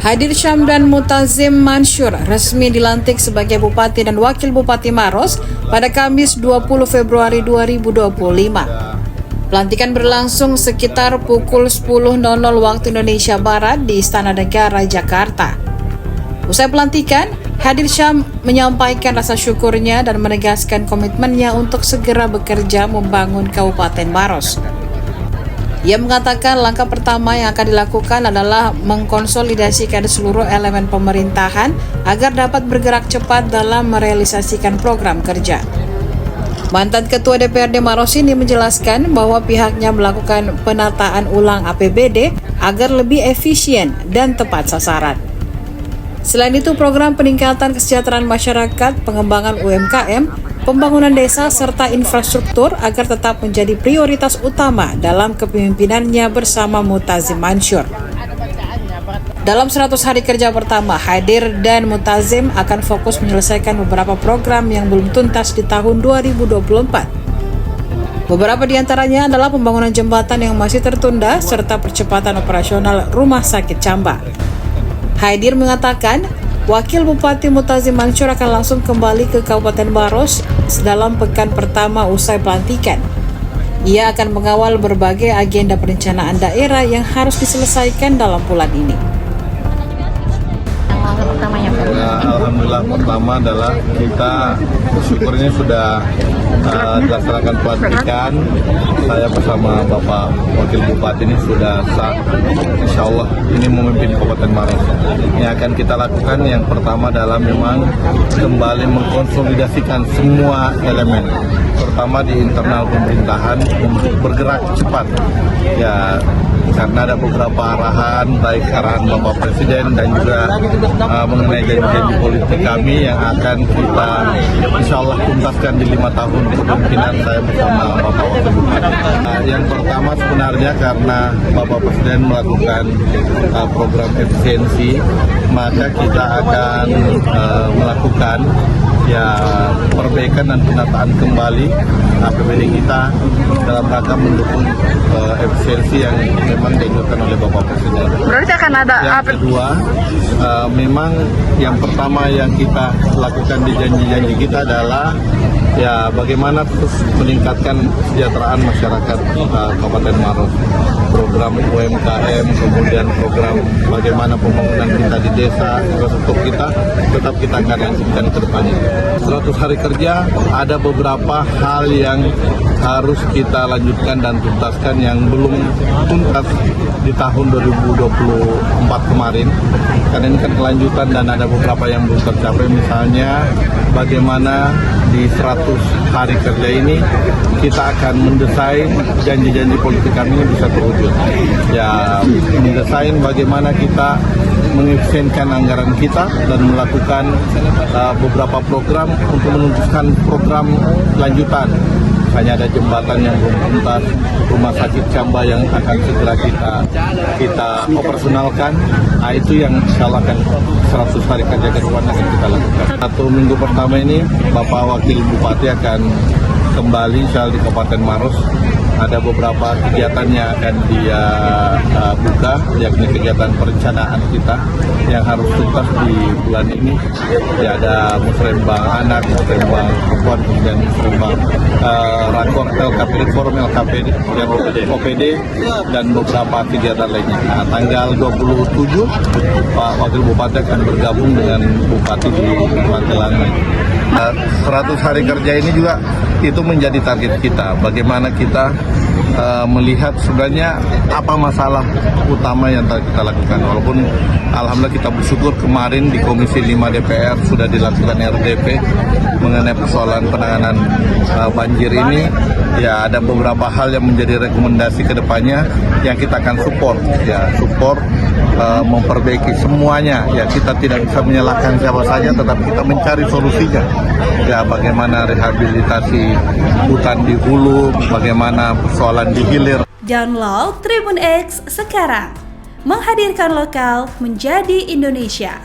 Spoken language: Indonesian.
Hadir Syam dan Mutazim Mansyur resmi dilantik sebagai Bupati dan Wakil Bupati Maros pada Kamis 20 Februari 2025. Pelantikan berlangsung sekitar pukul 10.00 waktu Indonesia Barat di Istana Negara, Jakarta. Usai pelantikan, Hadir Syam menyampaikan rasa syukurnya dan menegaskan komitmennya untuk segera bekerja membangun Kabupaten Maros. Ia mengatakan langkah pertama yang akan dilakukan adalah mengkonsolidasikan seluruh elemen pemerintahan agar dapat bergerak cepat dalam merealisasikan program kerja. Mantan Ketua DPRD Maros ini menjelaskan bahwa pihaknya melakukan penataan ulang APBD agar lebih efisien dan tepat sasaran. Selain itu, program peningkatan kesejahteraan masyarakat, pengembangan UMKM, pembangunan desa, serta infrastruktur agar tetap menjadi prioritas utama dalam kepemimpinannya bersama Mutazim Mansyur. Dalam 100 hari kerja pertama, Hadir dan Mutazim akan fokus menyelesaikan beberapa program yang belum tuntas di tahun 2024. Beberapa di antaranya adalah pembangunan jembatan yang masih tertunda serta percepatan operasional Rumah Sakit Camba. Hadir mengatakan, Wakil Bupati Mutazim Mansyur akan langsung kembali ke Kabupaten Maros dalam pekan pertama usai pelantikan. Ia akan mengawal berbagai agenda perencanaan daerah yang harus diselesaikan dalam bulan ini. Alhamdulillah, pertama adalah kita bersyukurnya sudah dilaksanakan pelantikan. Saya bersama Bapak Wakil Bupati ini sudah sah. Insya Allah ini memimpin Kabupaten Maros. Yang akan kita lakukan yang pertama adalah memang kembali mengkonsolidasikan semua elemen, terutama di internal pemerintahan untuk bergerak cepat. Ya, karena ada beberapa arahan, baik arahan Bapak Presiden dan juga mengenai janji-janji politik kami yang akan kita insya Allah tuntaskan di 5 tahun kepemimpinan saya bersama Bapak Wakil Bupati. Yang pertama sebenarnya karena Bapak Presiden melakukan program efisiensi, maka kita akan melakukan perbaikan dan penataan kembali APBD kita dalam rangka mendukung efisiensi yang memang dianjurkan oleh Bapak Presiden. Berarti akan ada yang kedua, memang yang pertama yang kita lakukan di janji-janji kita adalah bagaimana terus meningkatkan kesejahteraan masyarakat Kabupaten Maros. Program UMKM, kemudian program bagaimana pembangunan kita di desa, infrastruktur kita tetap kita akan lanjutkan ke depannya. 100 hari kerja ada beberapa hal yang harus kita lanjutkan dan tuntaskan yang belum tuntas di tahun 2024 kemarin. Karena ini kan kelanjutan dan ada beberapa yang belum tercapai, misalnya bagaimana di 100 hari kerja ini kita akan mendesain janji-janji politik kami bisa terwujud. Mendesain bagaimana kita mengefisienkan anggaran kita dan melakukan beberapa program untuk menuntaskan program lanjutan. Hanya ada jembatan yang belum tuntas, Rumah Sakit Camba yang akan segera kita operasionalkan. Itu yang insya Allah akan 100 hari kerja ke depan akan kita lakukan. 1 minggu pertama ini Bapak Wakil Bupati akan kembali insya Allah di Kabupaten Maros. Ada beberapa kegiatan yang akan dia buka, yakni kegiatan perencanaan kita yang harus tuntas di bulan ini. Ada musrembang anak, musrembang perempuan, kemudian musrembang rakor LKPD, forum LKPD, OPD, dan beberapa kegiatan lainnya. Tanggal 27 Pak Wakil Bupati akan bergabung dengan Bupati di Magelang. 100 hari kerja ini juga itu menjadi target kita. Bagaimana kita melihat sebenarnya apa masalah utama yang kita lakukan. Walaupun alhamdulillah kita bersyukur kemarin di Komisi 5 DPR sudah dilakukan RDP mengenai persoalan penanganan banjir ini. Ada beberapa hal yang menjadi rekomendasi ke depannya yang kita akan support. Memperbaiki semuanya. Kita tidak bisa menyalahkan siapa saja, tetapi kita mencari solusinya. Bagaimana rehabilitasi hutan di hulu, bagaimana persoalan di hilir. Download Tribun X sekarang, menghadirkan lokal menjadi Indonesia.